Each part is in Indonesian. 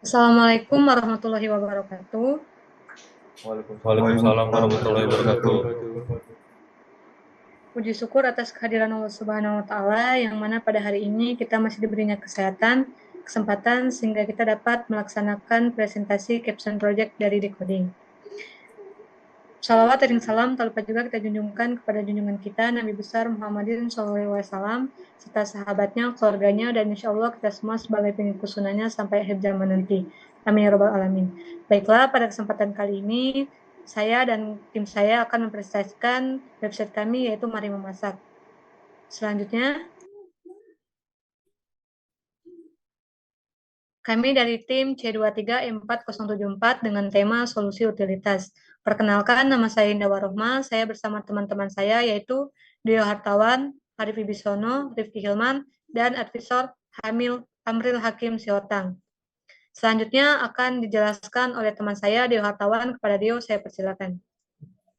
Assalamualaikum warahmatullahi wabarakatuh. Waalaikumsalam Waalaikumsalam warahmatullahi warahmatullahi wabarakatuh. wabarakatuh. Puji syukur atas kehadiran Allah Subhanahu wa taala yang mana pada hari ini kita masih diberinya kesempatan sehingga kita dapat melaksanakan presentasi caption project dari Decoding. Salawat dan salam tak lupa juga kita junjungkan kepada junjungan kita Nabi besar Muhammadin SAW serta sahabatnya, keluarganya, dan insya Allah kita semua sebagai pengikut sunnahnya sampai akhir zaman nanti. Amin ya robbal alamin. Baiklah, pada kesempatan kali ini saya dan tim saya akan mempresentasikan website kami yaitu Mari Memasak. Selanjutnya, kami dari tim C23E4074 dengan tema Solusi Utilitas. Perkenalkan, nama saya Indah Warohma. Saya bersama teman-teman saya yaitu Dio Hartawan, Arif Ibisono, Rifki Hilman, dan advisor Amril Hakim Siotang. Selanjutnya akan dijelaskan oleh teman saya, Dio Hartawan. Kepada Dio, saya persilakan.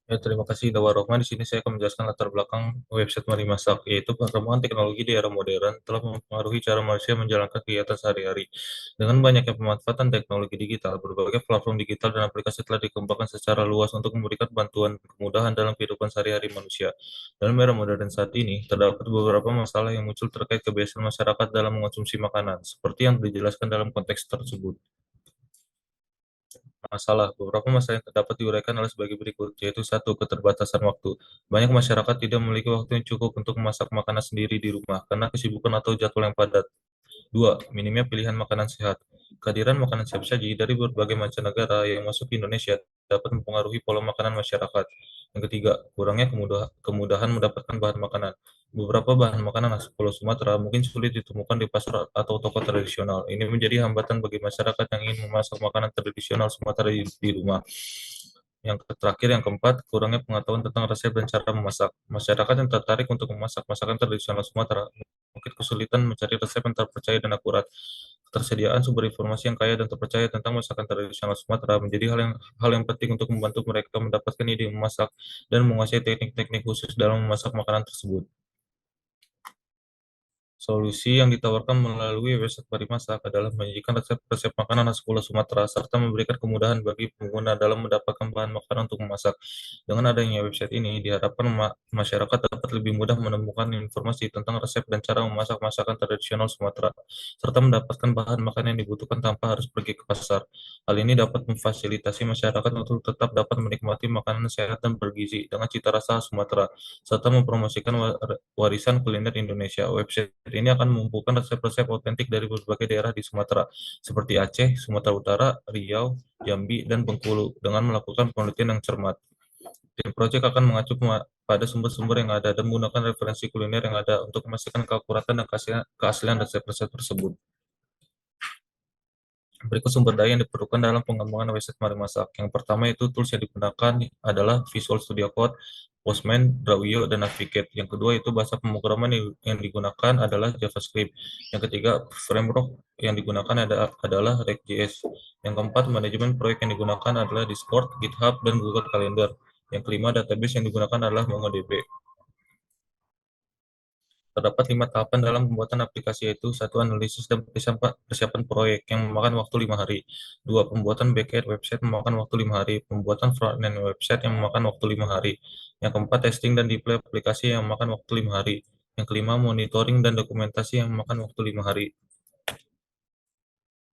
Ya, terima kasih Dawar Rohman. Di sini saya akan menjelaskan latar belakang website Mari Masak, yaitu perkembangan teknologi di era modern telah mempengaruhi cara manusia menjalankan kegiatan sehari-hari. Dengan banyaknya pemanfaatan teknologi digital, berbagai platform digital dan aplikasi telah dikembangkan secara luas untuk memberikan bantuan kemudahan dalam kehidupan sehari-hari manusia. Dalam era modern saat ini, terdapat beberapa masalah yang muncul terkait kebiasaan masyarakat dalam mengonsumsi makanan, seperti yang dijelaskan dalam konteks tersebut. Beberapa masalah yang dapat diuraikan adalah sebagai berikut, yaitu satu, keterbatasan waktu. Banyak masyarakat tidak memiliki waktu yang cukup untuk memasak makanan sendiri di rumah karena kesibukan atau jadwal yang padat. Dua, minimnya pilihan makanan sehat. Kehadiran makanan siap saji dari berbagai mancanegara yang masuk ke Indonesia dapat mempengaruhi pola makanan masyarakat. Yang ketiga, kurangnya kemudahan mendapatkan bahan makanan. Beberapa bahan makanan khas Pulau Sumatera mungkin sulit ditemukan di pasar atau toko tradisional. Ini menjadi hambatan bagi masyarakat yang ingin memasak makanan tradisional Sumatera di rumah. Yang terakhir, yang keempat, kurangnya pengetahuan tentang resep dan cara memasak. Masyarakat yang tertarik untuk memasak masakan tradisional Sumatera mungkin kesulitan mencari resep yang terpercaya dan akurat. Ketersediaan sumber informasi yang kaya dan terpercaya tentang masakan tradisional Sumatera menjadi hal yang penting untuk membantu mereka mendapatkan ide memasak dan menguasai teknik-teknik khusus dalam memasak makanan tersebut. Solusi yang ditawarkan melalui website Mari Masak adalah menyajikan resep-resep makanan khas Pulau Sumatera serta memberikan kemudahan bagi pengguna dalam mendapatkan bahan makanan untuk memasak. Dengan adanya website ini, diharapkan masyarakat dapat lebih mudah menemukan informasi tentang resep dan cara memasak masakan tradisional Sumatera, serta mendapatkan bahan makanan yang dibutuhkan tanpa harus pergi ke pasar. Hal ini dapat memfasilitasi masyarakat untuk tetap dapat menikmati makanan sehat dan bergizi dengan cita rasa khas Sumatera serta mempromosikan warisan kuliner Indonesia. Website ini akan mengumpulkan resep-resep otentik dari berbagai daerah di Sumatera, seperti Aceh, Sumatera Utara, Riau, Jambi, dan Bengkulu, dengan melakukan penelitian yang cermat. Tim proyek akan mengacu pada sumber-sumber yang ada dan menggunakan referensi kuliner yang ada untuk memastikan keakuratan dan keaslian resep-resep tersebut. Berikut sumber daya yang diperlukan dalam pengembangan website Mari Masak. Yang pertama itu tools yang digunakan adalah Visual Studio Code, Postman, Drawio, dan Navigate. Yang kedua itu bahasa pemrograman yang digunakan adalah JavaScript. Yang ketiga, framework yang digunakan adalah React.js. Yang keempat, manajemen proyek yang digunakan adalah Discord, GitHub, dan Google Calendar. Yang kelima, database yang digunakan adalah MongoDB. Terdapat 5 tahapan dalam pembuatan aplikasi, yaitu satu, analisis dan persiapan proyek yang memakan waktu 5 hari. Dua, pembuatan backend website memakan waktu 5 hari. Pembuatan frontend website yang memakan waktu 5 hari. Yang keempat, testing dan deploy aplikasi yang memakan waktu 5 hari. Yang kelima, monitoring dan dokumentasi yang memakan waktu 5 hari.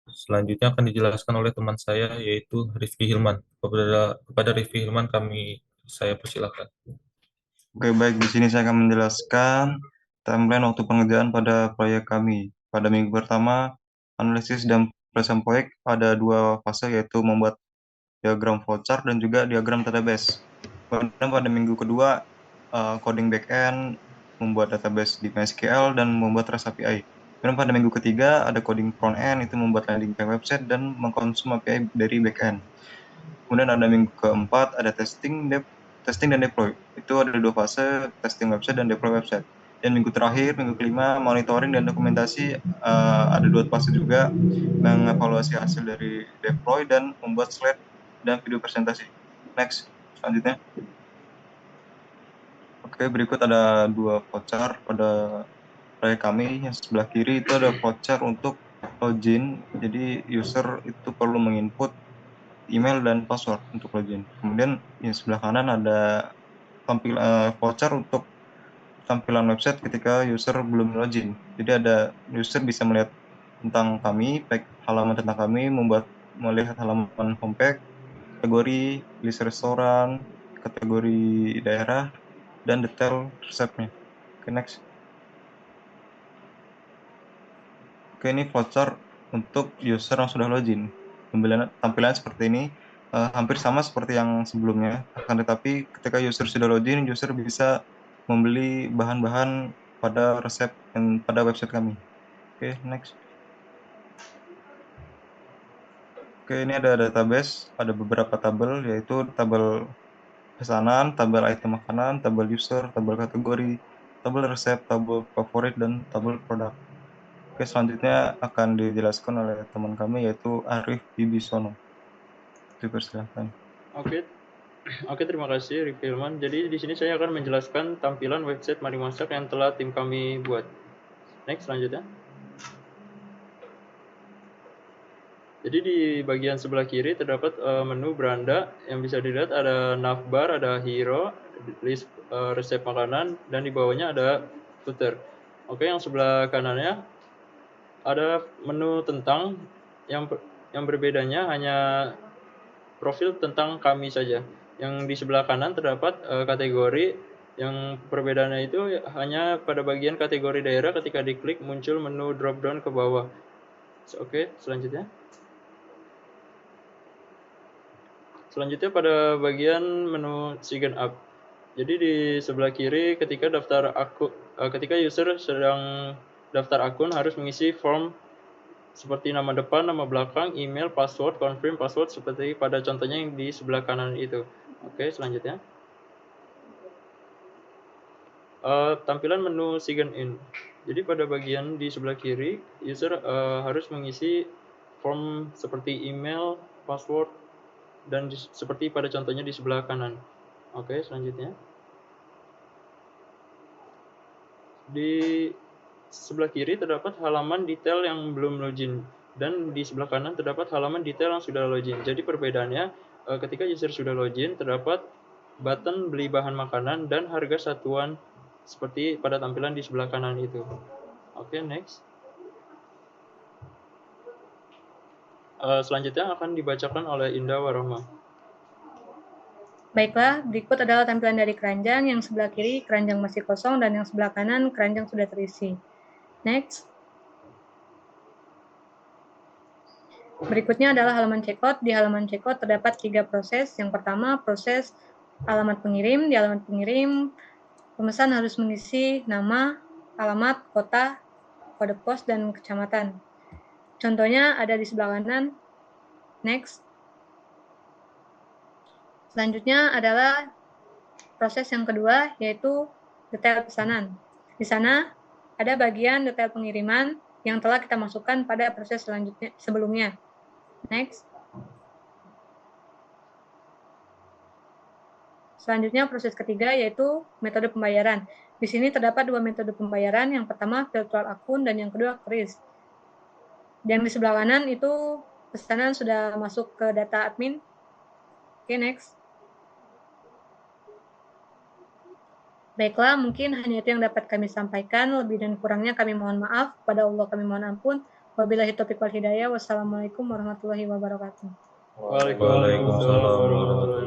Selanjutnya akan dijelaskan oleh teman saya, yaitu Rifki Hilman. Kepada Rifki Hilman saya persilakan. Oke, baik. Di sini saya akan menjelaskan timeline waktu pengerjaan pada proyek kami. Pada minggu pertama, analisis dan pelaksanaan proyek ada dua fase, yaitu membuat diagram flowchart dan juga diagram database. Kemudian pada minggu kedua, coding backend, membuat database di MySQL, dan membuat REST API. Kemudian pada minggu ketiga, ada coding front end, itu membuat landing page website dan mengkonsum API dari backend. Kemudian ada minggu keempat, ada testing dan deploy. Itu ada dua fase, testing website dan deploy website. Dan minggu terakhir, minggu kelima, monitoring dan dokumentasi, ada dua fase juga, mengevaluasi hasil dari deploy dan membuat slide dan video presentasi. Next, selanjutnya. Oke, berikut ada dua voucher pada proyek kami. Yang sebelah kiri itu ada voucher untuk login, jadi user itu perlu menginput email dan password untuk login. Kemudian di sebelah kanan ada voucher untuk tampilan website ketika user belum login. Jadi ada user bisa melihat tentang kami, halaman tentang kami, melihat halaman homepage, kategori, list restoran, kategori daerah, dan detail resepnya. Oke, next. Oke, ini voucher untuk user yang sudah login. Tampilan seperti ini hampir sama seperti yang sebelumnya. Akan tetapi ketika user sudah login, user bisa membeli bahan-bahan pada resep dan pada website kami. Oke, next. Oke, ini ada database, ada beberapa tabel, yaitu tabel pesanan, tabel item makanan, tabel user, tabel kategori, tabel resep, tabel favorit, dan tabel produk. Oke, selanjutnya akan dijelaskan oleh teman kami, yaitu Arif Bibisono. Dipersilakan. Oke, terima kasih Rifki Hilman. Jadi di sini saya akan menjelaskan tampilan website Mari Masak yang telah tim kami buat. Next, selanjutnya. Jadi di bagian sebelah kiri terdapat menu beranda yang bisa dilihat ada navbar, ada hero, list resep makanan, dan di bawahnya ada footer. Oke, yang sebelah kanannya ada menu tentang yang berbedanya hanya profil tentang kami saja. Yang di sebelah kanan terdapat kategori yang perbedaannya itu hanya pada bagian kategori daerah ketika diklik muncul menu drop down ke bawah. Oke, selanjutnya. Selanjutnya pada bagian menu sign up. Jadi di sebelah kiri ketika user sedang daftar akun harus mengisi form seperti nama depan, nama belakang, email, password, confirm password seperti pada contohnya yang di sebelah kanan itu. Oke, selanjutnya. Tampilan menu sign in. Jadi pada bagian di sebelah kiri user harus mengisi form seperti email, password, dan seperti pada contohnya di sebelah kanan. Oke, selanjutnya. Di sebelah kiri terdapat halaman detail yang belum login dan di sebelah kanan terdapat halaman detail yang sudah login. Jadi perbedaannya ketika user sudah login terdapat button beli bahan makanan dan harga satuan seperti pada tampilan di sebelah kanan itu. Oke, next. Selanjutnya akan dibacakan oleh Indah Warohmah. Baiklah, berikut adalah tampilan dari keranjang. Yang sebelah kiri keranjang masih kosong dan yang sebelah kanan keranjang sudah terisi. Next. Berikutnya adalah halaman checkout. Di halaman checkout terdapat 3 proses. Yang pertama, proses alamat pengirim. Di alamat pengirim, pemesan harus mengisi nama, alamat, kota, kode pos, dan kecamatan. Contohnya ada di sebelah kanan. Next. Selanjutnya adalah proses yang kedua, yaitu detail pesanan. Di sana ada bagian detail pengiriman yang telah kita masukkan pada proses sebelumnya. Next. Selanjutnya proses ketiga, yaitu metode pembayaran. Di sini terdapat 2 metode pembayaran. Yang pertama virtual akun dan yang kedua kris. Yang di sebelah kanan itu pesanan sudah masuk ke data admin. Oke, next. Baiklah, mungkin hanya itu yang dapat kami sampaikan. Lebih dan kurangnya kami mohon maaf. Pada Allah kami mohon ampun. Wabillahi taufiq wal hidayah. Wassalamualaikum warahmatullahi wabarakatuh. Waalaikumsalam warahmatullahi